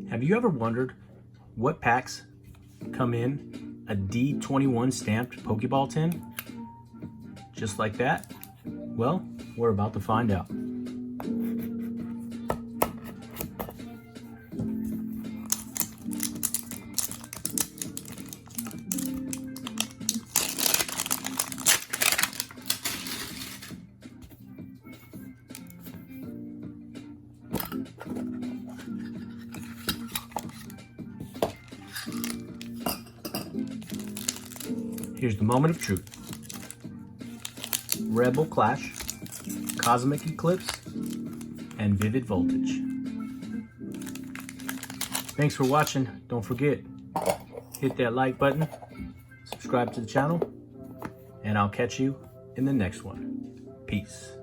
Have you ever wondered what packs come in a D21 stamped Pokeball tin? Just like that? Well, we're about to find out. Here's the moment of truth. Rebel Clash, Cosmic Eclipse, and Vivid Voltage. Thanks for watching. Don't forget, hit that like button, subscribe to the channel, and I'll catch you in the next one. Peace.